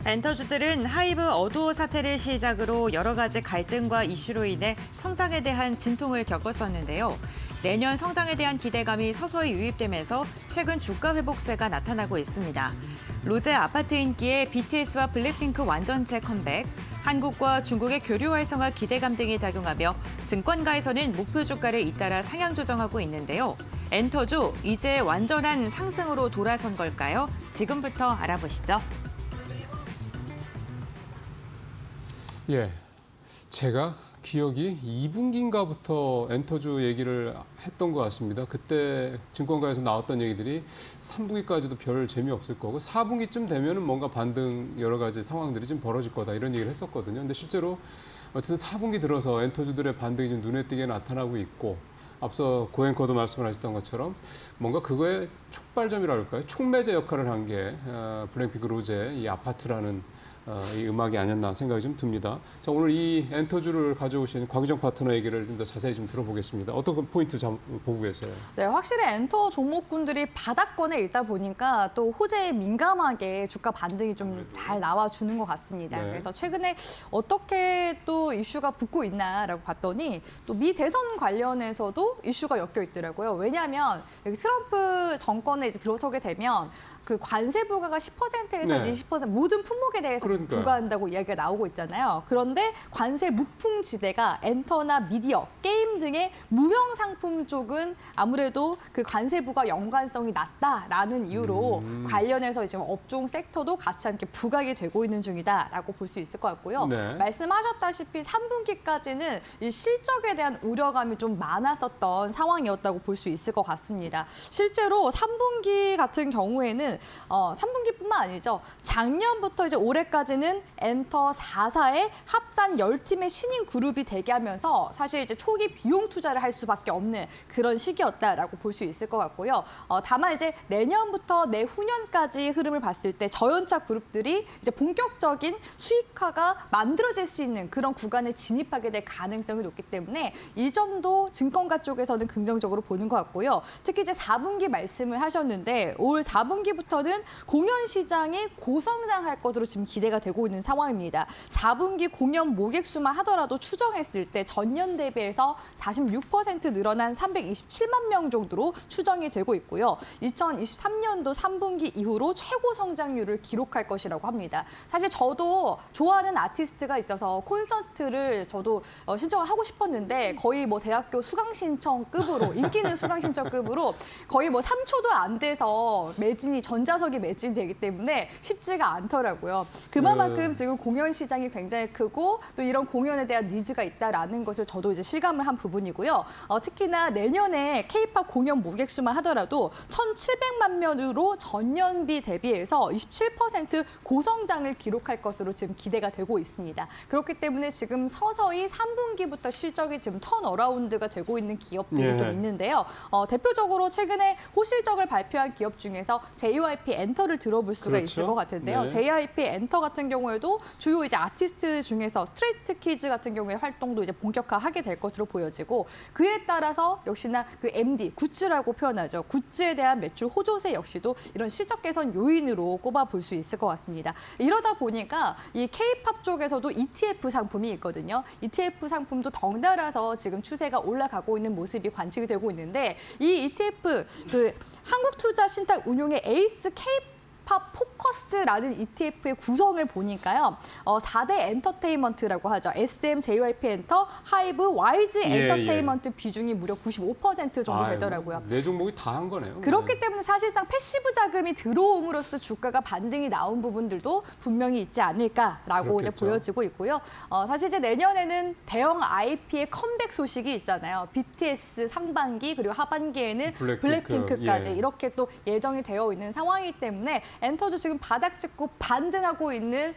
엔터주들은 하이브 어두워 사태를 시작으로 여러 가지 갈등과 이슈로 인해 성장에 대한 진통을 겪었었는데요. 내년 성장에 대한 기대감이 서서히 유입되면서 최근 주가 회복세가 나타나고 있습니다. 로제 아파트 인기에 BTS와 블랙핑크 완전체 컴백, 한국과 중국의 교류 활성화 기대감 등이 작용하며 증권가에서는 목표 주가를 잇따라 상향 조정하고 있는데요. 엔터주, 이제 완전한 상승으로 돌아선 걸까요? 지금부터 알아보시죠. 예, 제가 기억이 2분기인가부터 엔터주 얘기를 했던 것 같습니다. 그때 증권가에서 나왔던 얘기들이 3분기까지도 별 재미없을 거고 4분기쯤 되면은 뭔가 반등 여러 가지 상황들이 좀 벌어질 거다 이런 얘기를 했었거든요. 근데 실제로 어쨌든 4분기 들어서 엔터주들의 반등이 좀 눈에 띄게 나타나고 있고 앞서 고앵커도 말씀을 하셨던 것처럼 뭔가 그거의 촉발점이라 할까요? 촉매제 역할을 한 게 블랙핑크 로제 이 아파트라는 이 음악이 아니었나 생각이 좀 듭니다. 자, 오늘 이 엔터주를 가져오신 곽유정 파트너 얘기를 좀 더 자세히 좀 들어보겠습니다. 어떤 포인트 보고 계세요? 네, 확실히 엔터 종목군들이 바닥권에 있다 보니까 또 호재에 민감하게 주가 반등이 좀 잘 나와주는 것 같습니다. 네. 그래서 최근에 어떻게 또 이슈가 붙고 있나라고 봤더니 또 미 대선 관련해서도 이슈가 엮여 있더라고요. 왜냐하면 여기 트럼프 정권에 이제 들어서게 되면 그 관세 부과가 10%에서 네. 20% 모든 품목에 대해서 그러니까요. 부과한다고 이야기가 나오고 있잖아요. 그런데 관세 무풍지대가 엔터나 미디어, 게임 등의 무형 상품 쪽은 아무래도 그 관세 부과 연관성이 낮다라는 이유로 관련해서 이제 업종 섹터도 같이 함께 부각이 되고 있는 중이다라고 볼 수 있을 것 같고요. 네. 말씀하셨다시피 3분기까지는 이 실적에 대한 우려감이 좀 많았었던 상황이었다고 볼 수 있을 것 같습니다. 실제로 3분기 같은 경우에는 3분기뿐만 아니죠. 작년부터 이제 올해까지는 엔터 4사의 합산 10팀의 신인 그룹이 대기하면서 사실 이제 초기 비용 투자를 할 수밖에 없는 그런 시기였다라고 볼 수 있을 것 같고요. 다만 이제 내년부터 내후년까지 흐름을 봤을 때 저연차 그룹들이 이제 본격적인 수익화가 만들어질 수 있는 그런 구간에 진입하게 될 가능성이 높기 때문에 이 점도 증권가 쪽에서는 긍정적으로 보는 것 같고요. 특히 이제 4분기 말씀을 하셨는데 올 4분기부터는 공연 시장이 고성장할 것으로 지금 기대가 되고 있는 상황입니다. 4분기 공연 모객수만 하더라도 추정했을 때 전년 대비해서 46% 늘어난 327만 명 정도로 추정이 되고 있고요. 2023년도 3분기 이후로 최고 성장률을 기록할 것이라고 합니다. 사실 저도 좋아하는 아티스트가 있어서 콘서트를 저도 신청을 하고 싶었는데 거의 뭐 대학교 수강 신청급으로 인기 있는 수강 신청급으로 거의 뭐 3초도 안 돼서 매진이 전자석이 매진되기 때문에 쉽지가 않더라고요. 그만큼 지금 공연 시장이 굉장히 크고 또 이런 공연에 대한 니즈가 있다라는 것을 저도 이제 실감을 한 부분이고요. 특히나 내년에 K-팝 공연 모객수만 하더라도 1,700만 명으로 전년비 대비해서 27% 고성장을 기록할 것으로 지금 기대가 되고 있습니다. 그렇기 때문에 지금 서서히 3분기부터 실적이 지금 턴어라운드가 되고 있는 기업들이 좀 있는데요. 대표적으로 최근에 호실적을 발표한 기업 중에서 JYP 엔터를 들어볼 수가 그렇죠. 있을 것 같은데요. 네. JYP 엔터 같은 경우에도 주요 이제 아티스트 중에서 스트레이트 키즈 같은 경우에 활동도 이제 본격화하게 될 것으로 보여지고 그에 따라서 역시나 그 MD 굿즈라고 표현하죠. 굿즈에 대한 매출 호조세 역시도 이런 실적 개선 요인으로 꼽아볼 수 있을 것 같습니다. 이러다 보니까 이 K-팝 쪽에서도 ETF 상품이 있거든요. ETF 상품도 덩달아서 지금 추세가 올라가고 있는 모습이 관측이 되고 있는데 이 ETF 그 한국투자신탁운용의 에이스 K-팝 포커스라는 ETF의 구성을 보니까요. 4대 엔터테인먼트라고 하죠. SM, JYP 엔터, 하이브, YG 엔터테인먼트 비중이 무려 95% 정도 되더라고요. 네 종목이 다 한 거네요. 그렇기 때문에 사실상 패시브 자금이 들어옴으로써 주가가 반등이 나온 부분들도 분명히 있지 않을까라고 이제 그렇겠죠. 보여지고 있고요. 사실 이제 내년에는 대형 IP의 컴백 소식이 있잖아요. BTS 상반기 그리고 하반기에는 블랙핑크까지 이렇게 또 예정이 되어 있는 상황이기 때문에 엔터주 지금 바닥 짚고 반등하고 있는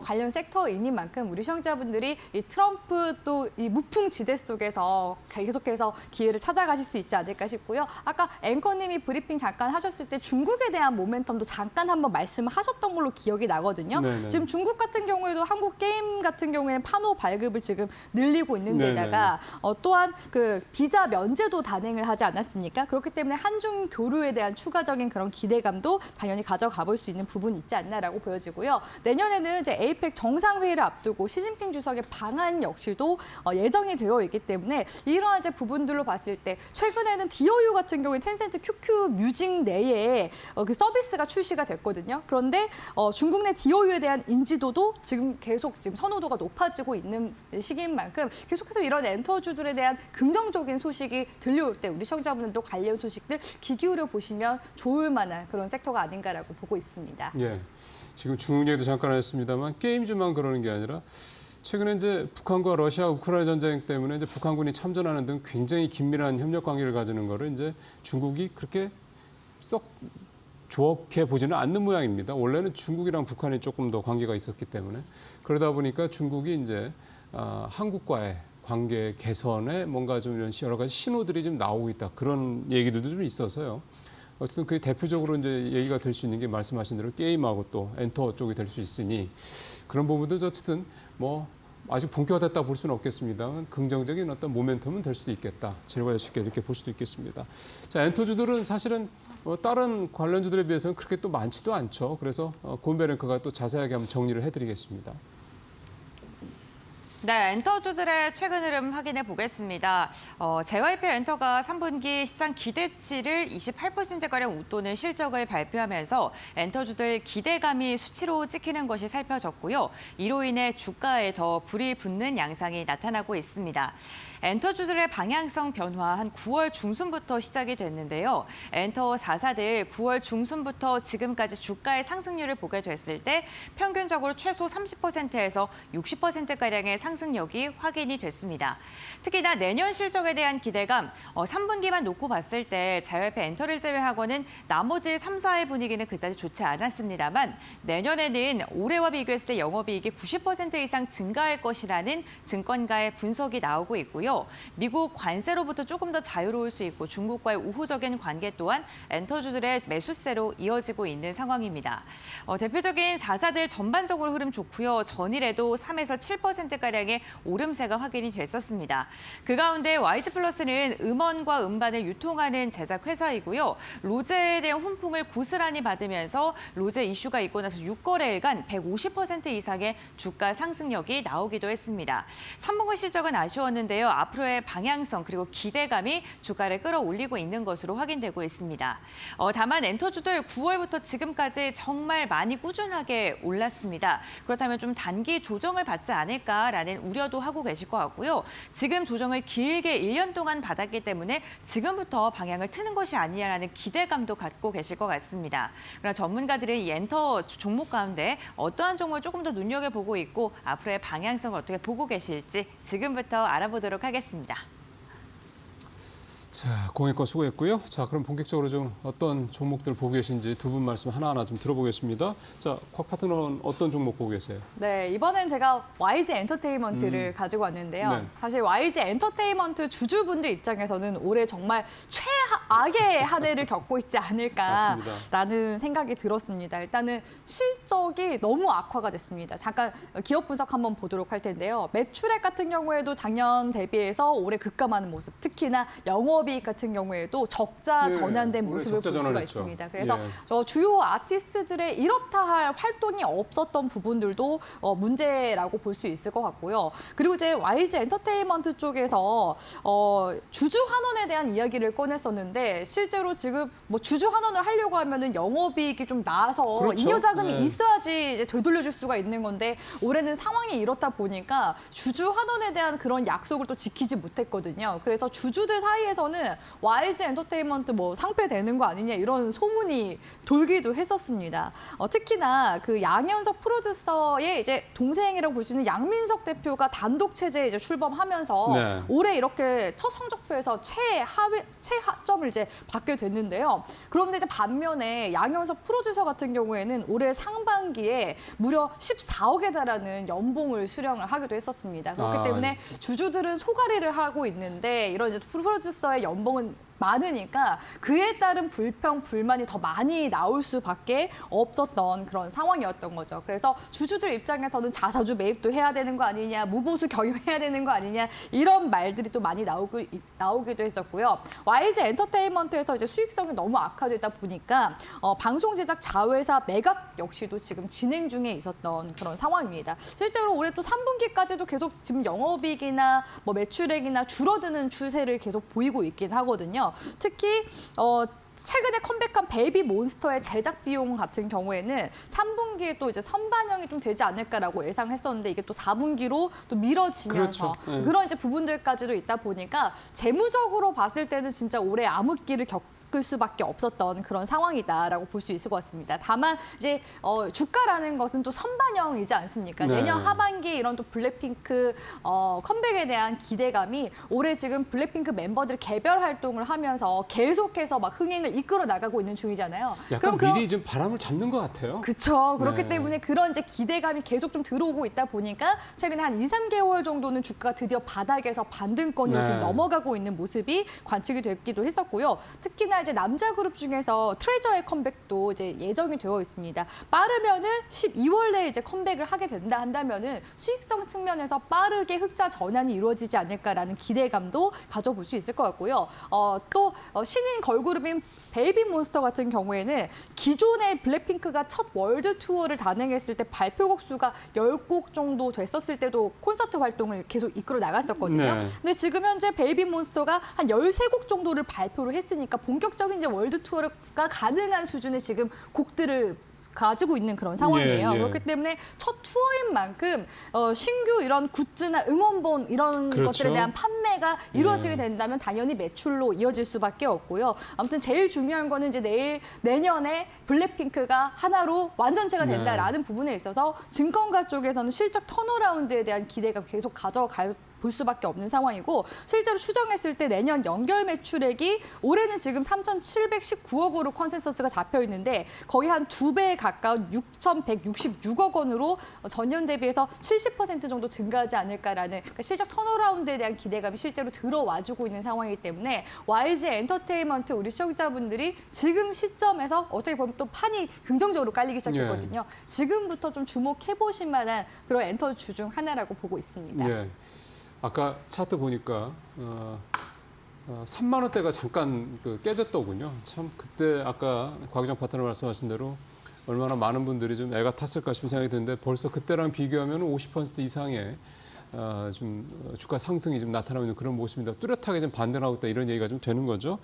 관련 섹터이니만큼 우리 시청자분들이 이 트럼프 또 이 무풍지대 속에서 계속해서 기회를 찾아가실 수 있지 않을까 싶고요. 아까 앵커님이 브리핑 잠깐 하셨을 때 중국에 대한 모멘텀도 잠깐 한번 말씀하셨던 걸로 기억이 나거든요. 네네. 지금 중국 같은 경우에도 한국 게임 같은 경우에는 판호 발급을 지금 늘리고 있는 데다가 또한 그 비자 면제도 단행을 하지 않았습니까? 그렇기 때문에 한중 교류에 대한 추가적인 그런 기대감도 당연히 가져가고 가볼 수 있는 부분이 있지 않나라고 보여지고요. 내년에는 이제 에이펙 정상회의를 앞두고 시진핑 주석의 방한 역시도 예정이 되어 있기 때문에 이러한 이제 부분들로 봤을 때 최근에는 DOU 같은 경우에 텐센트 QQ 뮤직 내에 그 서비스가 출시가 됐거든요. 그런데 중국 내 DOU에 대한 인지도도 지금 계속 선호도가 높아지고 있는 시기인 만큼 계속해서 이런 엔터주들에 대한 긍정적인 소식이 들려올 때 우리 시청자분들도 관련 소식들 귀 기울여 보시면 좋을 만한 그런 섹터가 아닌가라고 보고 있습니다. 예. 지금 중국 얘기도 잠깐 했습니다만 게임즈만 그러는 게 아니라 최근에 이제 북한과 러시아 우크라이나 전쟁 때문에 이제 북한군이 참전하는 등 굉장히 긴밀한 협력 관계를 가지는 거를 이제 중국이 그렇게 썩 좋게 보지는 않는 모양입니다. 원래는 중국이랑 북한이 조금 더 관계가 있었기 때문에 그러다 보니까 중국이 이제 한국과의 관계 개선에 뭔가 좀 이런 여러 가지 신호들이 좀 나오고 있다. 그런 얘기들도 좀 있어서요. 어쨌든 그 대표적으로 이제 얘기가 될 수 있는 게 말씀하신 대로 게임하고 또 엔터 쪽이 될 수 있으니 그런 부분도 어쨌든 뭐 아직 본격화됐다 볼 수는 없겠습니다만 긍정적인 어떤 모멘텀은 될 수도 있겠다. 제가 쉽게 이렇게 볼 수도 있겠습니다. 자, 엔터주들은 사실은 다른 관련주들에 비해서는 그렇게 또 많지도 않죠. 그래서 곰베랭크가 또 자세하게 한번 정리를 해드리겠습니다. 네, 엔터주들의 최근 흐름 확인해 보겠습니다. JYP 엔터가 3분기 시장 기대치를 28%가량 웃도는 실적을 발표하면서 엔터주들 기대감이 수치로 찍히는 것이 살펴졌고요. 이로 인해 주가에 더 불이 붙는 양상이 나타나고 있습니다. 엔터주들의 방향성 변화 한 9월 중순부터 시작이 됐는데요. 엔터 4사들 9월 중순부터 지금까지 주가의 상승률을 보게 됐을 때 평균적으로 최소 30%에서 60%가량의 상승력이 확인이 됐습니다. 특히나 내년 실적에 대한 기대감, 3분기만 놓고 봤을 때 JYP 엔터를 제외하고는 나머지 3사의 분위기는 그다지 좋지 않았습니다만 내년에는 올해와 비교했을 때 영업이익이 90% 이상 증가할 것이라는 증권가의 분석이 나오고 있고요. 미국 관세로부터 조금 더 자유로울 수 있고 중국과의 우호적인 관계 또한 엔터주들의 매수세로 이어지고 있는 상황입니다. 대표적인 4사들 전반적으로 흐름 좋고요. 전일에도 3에서 7%가량의 오름세가 확인이 됐었습니다. 그 가운데 YG플러스는 음원과 음반을 유통하는 제작회사이고요. 로제에 대한 훈풍을 고스란히 받으면서 로제 이슈가 있고 나서 6거래일간 150% 이상의 주가 상승력이 나오기도 했습니다. 3분기 실적은 아쉬웠는데요. 앞으로의 방향성 그리고 기대감이 주가를 끌어올리고 있는 것으로 확인되고 있습니다. 다만 엔터주들 9월부터 지금까지 정말 많이 꾸준하게 올랐습니다. 그렇다면 좀 단기 조정을 받지 않을까라는 우려도 하고 계실 것 같고요. 지금 조정을 길게 1년 동안 받았기 때문에 지금부터 방향을 트는 것이 아니냐라는 기대감도 갖고 계실 것 같습니다. 그러나 전문가들은 이 엔터 종목 가운데 어떠한 종목을 조금 더 눈여겨보고 있고 앞으로의 방향성을 어떻게 보고 계실지 지금부터 알아보도록 하겠습니다. 자, 공익권 수고했고요. 자, 그럼 본격적으로 좀 어떤 종목들 보고 계신지 두 분 말씀 하나하나 좀 들어보겠습니다. 자, 곽 파트너는 어떤 종목 보고 계세요? 네, 이번엔 제가 YG 엔터테인먼트를 가지고 왔는데요. 네. 사실 YG 엔터테인먼트 주주분들 입장에서는 올해 정말 최악의 한 해를 겪고 있지 않을까라는 맞습니다. 생각이 들었습니다. 일단은 실적이 너무 악화가 됐습니다. 잠깐 기업 분석 한번 보도록 할 텐데요. 매출액 같은 경우에도 작년 대비해서 올해 급감하는 모습, 특히나 영업이익 같은 경우에도 적자 전환된 모습을 볼 수가 있습니다. 그래서 주요 아티스트들의 이렇다 할 활동이 없었던 부분들도 문제라고 볼 수 있을 것 같고요. 그리고 이제 YG 엔터테인먼트 쪽에서 주주 환원에 대한 이야기를 꺼냈었는데 실제로 지금 뭐 주주 환원을 하려고 하면은 영업이익이 좀 나아서 그렇죠. 잉여 자금이 네. 있어야지 이제 되돌려줄 수가 있는 건데 올해는 상황이 이렇다 보니까 주주 환원에 대한 그런 약속을 또 지키지 못했거든요. 그래서 주주들 사이에서는 YG 엔터테인먼트 뭐 상폐되는 거 아니냐 이런 소문이 돌기도 했었습니다. 특히나 그 양현석 프로듀서의 이제 동생이라고 볼 수 있는 양민석 대표가 단독 체제에 이제 출범하면서 네. 올해 이렇게 첫 성적표에서 최하점을 이제 받게 됐는데요. 그런데 이제 반면에 양현석 프로듀서 같은 경우에는 올해 상반기에 무려 14억에 달하는 연봉을 수령을 하기도 했었습니다. 그렇기 때문에 주주들은 소가리를 하고 있는데 이런 이제 프로듀서의 연봉은 많으니까 그에 따른 불평, 불만이 더 많이 나올 수밖에 없었던 그런 상황이었던 거죠. 그래서 주주들 입장에서는 자사주 매입도 해야 되는 거 아니냐, 무보수 경영해야 되는 거 아니냐 이런 말들이 또 많이 나오기도 했었고요. YG 엔터테인먼트에서 이제 수익성이 너무 악화되다 보니까 방송 제작 자회사 매각 역시도 지금 진행 중에 있었던 그런 상황입니다. 실제로 올해 또 3분기까지도 계속 지금 영업이익이나 뭐 매출액이나 줄어드는 추세를 계속 보이고 있긴 하거든요. 특히 최근에 컴백한 베이비 몬스터의 제작 비용 같은 경우에는 3분기에 또 이제 선반영이 좀 되지 않을까라고 예상했었는데 이게 또 4분기로 또 미뤄지면서 그렇죠. 네. 그런 이제 부분들까지도 있다 보니까 재무적으로 봤을 때는 진짜 올해 암흑기를 겪을 수밖에 없었던 그런 상황이다라고 볼 수 있을 것 같습니다. 다만 이제 주가라는 것은 또 선반영이지 않습니까? 네. 내년 하반기에 이런 또 블랙핑크 컴백에 대한 기대감이 올해 지금 블랙핑크 멤버들 개별 활동을 하면서 계속해서 막 흥행을 이끌어 나가고 있는 중이잖아요. 약간 미리 좀 바람을 잡는 것 같아요. 그렇죠. 그렇기 네. 때문에 그런 이제 기대감이 계속 좀 들어오고 있다 보니까 최근에 한 2, 3개월 정도는 주가가 드디어 바닥에서 반등권으로 네. 지금 넘어가고 있는 모습이 관측이 됐기도 했었고요. 특히나 이제 남자 그룹 중에서 트레저의 컴백도 이제 예정이 되어 있습니다. 빠르면은 12월 내에 이제 컴백을 하게 된다 한다면은 수익성 측면에서 빠르게 흑자 전환이 이루어지지 않을까라는 기대감도 가져볼 수 있을 것 같고요. 또 신인 걸그룹인 베이비몬스터 같은 경우에는 기존의 블랙핑크가 첫 월드 투어를 단행했을 때 발표곡 수가 10곡 정도 됐었을 때도 콘서트 활동을 계속 이끌어 나갔었거든요. 네. 근데 지금 현재 베이비몬스터가 한 13곡 정도를 발표를 했으니까 본격적인 이제 월드 투어가 가능한 수준의 지금 곡들을 가지고 있는 그런 상황이에요. 예, 예. 그렇기 때문에 첫 투어인 만큼 신규 이런 굿즈나 응원본 이런 그렇죠. 것들에 대한 판매가 이루어지게 된다면 당연히 매출로 이어질 수밖에 없고요. 아무튼 제일 중요한 거는 이제 내년에 블랙핑크가 하나로 완전체가 된다라는 부분에 있어서 증권가 쪽에서는 실적 턴어라운드에 대한 기대가 계속 가져갈 볼 수밖에 없는 상황이고 실제로 추정했을 때 내년 연결 매출액이 올해는 지금 3,719억으로 컨센서스가 잡혀 있는데 거의 한 2배에 가까운 6,166억 원으로 전년 대비해서 70% 정도 증가하지 않을까라는 그러니까 실적 턴어라운드에 대한 기대감이 실제로 들어와주고 있는 상황이기 때문에 YG 엔터테인먼트 우리 시청자분들이 지금 시점에서 어떻게 보면 또 판이 긍정적으로 깔리기 시작했거든요. 지금부터 좀 주목해 보실 만한 그런 엔터주 중 하나라고 보고 있습니다. 예. 아까 차트 보니까 3만 원대가 잠깐 깨졌더군요. 참 그때 아까 곽유정 파트너 말씀하신 대로 얼마나 많은 분들이 좀 애가 탔을까 싶은 생각이 드는데 벌써 그때랑 비교하면 50% 이상의 좀 주가 상승이 좀 나타나고 있는 그런 모습입니다. 뚜렷하게 좀 반등하고 있다 이런 얘기가 좀 되는 거죠.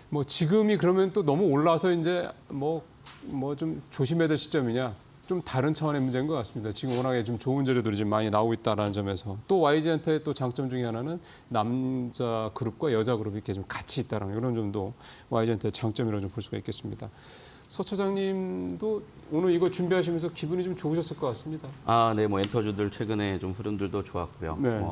뭐 지금이 그러면 또 너무 올라서 이제 뭐 좀 조심해야 될 시점이냐? 좀 다른 차원의 문제인 것 같습니다. 지금 워낙에 좀 좋은 재료들이 지금 많이 나오고 있다는 점에서 또 YG엔터의 또 장점 중에 하나는 남자 그룹과 여자 그룹이 이렇게 좀 같이 있다는 이런 점도 YG엔터의 장점이라고 좀 볼 수가 있겠습니다. 서 차장님도 오늘 이거 준비하시면서 기분이 좀 좋으셨을 것 같습니다. 네, 뭐 엔터주들 최근에 좀 흐름들도 좋았고요. 네.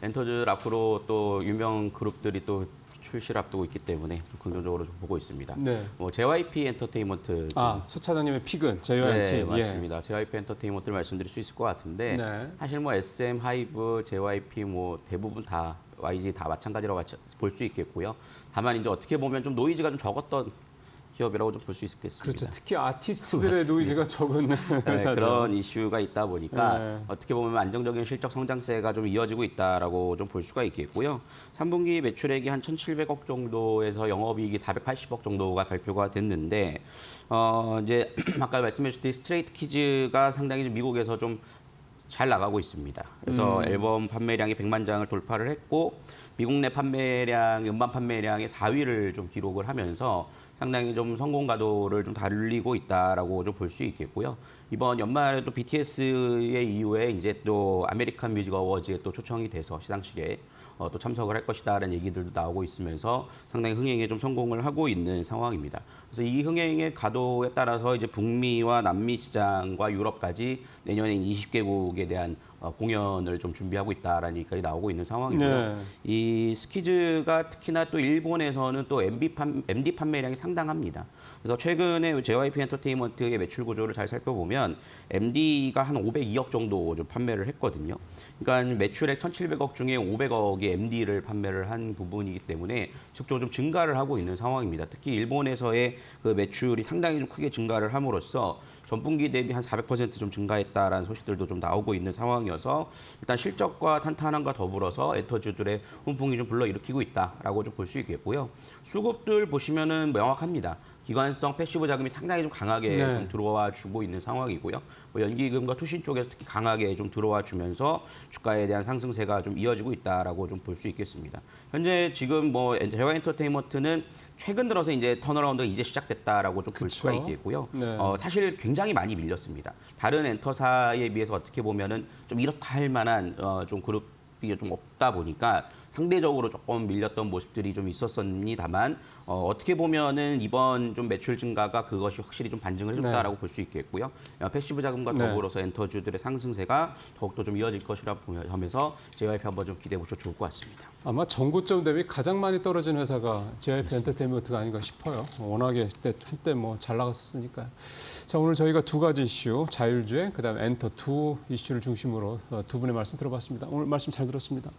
엔터주 앞으로 또 유명 그룹들이 또 출시를 앞두고 있기 때문에 좀 긍정적으로 좀 보고 있습니다. 네. JYP 엔터테인먼트 서 차장님의 픽은 JYP. 네, 맞습니다. JYP 엔터테인먼트를 말씀드릴 수 있을 것 같은데 네. 사실 뭐 SM, 하이브, JYP 뭐 대부분 다 YG 다 마찬가지라고 볼 수 있겠고요. 다만 이제 어떻게 보면 좀 노이즈가 좀 적었던 기업이라고 좀 볼 수 있겠습니다. 그렇죠. 특히 아티스트들의 노이즈가 적은 회사죠. 그런 이슈가 있다 보니까 네. 어떻게 보면 안정적인 실적 성장세가 좀 이어지고 있다라고 좀 볼 수가 있겠고요. 3분기 매출액이 한 1,700억 정도에서 영업이익이 480억 정도가 발표가 됐는데 이제 아까 말씀해주셨듯이 스트레이트 키즈가 상당히 미국에서 좀 잘 나가고 있습니다. 그래서 앨범 판매량이 100만 장을 돌파를 했고 미국 내 판매량, 음반 판매량의 4위를 좀 기록을 하면서 상당히 좀 성공 가도를 좀 달리고 있다라고 좀 볼 수 있겠고요. 이번 연말에 또 BTS의 이후에 이제 또 아메리칸 뮤직 어워즈에 또 초청이 돼서 시상식에 또 참석을 할 것이다라는 얘기들도 나오고 있으면서 상당히 흥행에 좀 성공을 하고 있는 상황입니다. 그래서 이 흥행의 가도에 따라서 이제 북미와 남미 시장과 유럽까지 내년에 20개국에 대한 공연을 좀 준비하고 있다라는 얘기까지 나오고 있는 상황이고요. 네. 이 스키즈가 특히나 또 일본에서는 또 MD 판매량이 상당합니다. 그래서 최근에 JYP 엔터테인먼트의 매출 구조를 잘 살펴보면 MD가 한 502억 정도 좀 판매를 했거든요. 그러니까 매출액 1,700억 중에 500억이 MD를 판매를 한 부분이기 때문에 지속적으로 좀 증가를 하고 있는 상황입니다. 특히 일본에서의 그 매출이 상당히 좀 크게 증가를 함으로써 전분기 대비 한 400%좀 증가했다라는 소식들도 좀 나오고 있는 상황이어서 일단 실적과 탄탄함과 더불어서 엔터주들의 훈풍이 좀 불러일으키고 있다라고 좀 볼 수 있겠고요. 수급들 보시면은 명확합니다. 기관성 패시브 자금이 상당히 좀 강하게 네. 좀 들어와 주고 있는 상황이고요. 뭐 연기금과 투신 쪽에서 특히 강하게 좀 들어와 주면서 주가에 대한 상승세가 좀 이어지고 있다라고 좀 볼 수 있겠습니다. 현재 지금 뭐 JY 엔터테인먼트는 최근 들어서 이제 턴어라운드가 이제 시작됐다라고 좀 볼 수가 그쵸. 있겠고요. 네. 사실 굉장히 많이 밀렸습니다. 다른 엔터사에 비해서 어떻게 보면은 좀 이렇다 할 만한 좀 그룹이 좀 없다 보니까 상대적으로 조금 밀렸던 모습들이 좀 있었습니다만 어떻게 보면은 이번 좀 매출 증가가 그것이 확실히 좀 반증을 해줬다라고 볼 수 있겠고요. 패시브 자금과 네. 더불어서 엔터주들의 상승세가 더욱더 좀 이어질 것이라 하면서 JYP 한번 좀 기대해 보셔도 좋을 것 같습니다. 아마 전고점 대비 가장 많이 떨어진 회사가 JYP 엔터테인먼트가 아닌가 싶어요. 워낙에 한때 뭐 잘 나갔었으니까요. 자, 오늘 저희가 두 가지 이슈, 자율주행, 그다음에 엔터2 이슈를 중심으로 두 분의 말씀 들어봤습니다. 오늘 말씀 잘 들었습니다.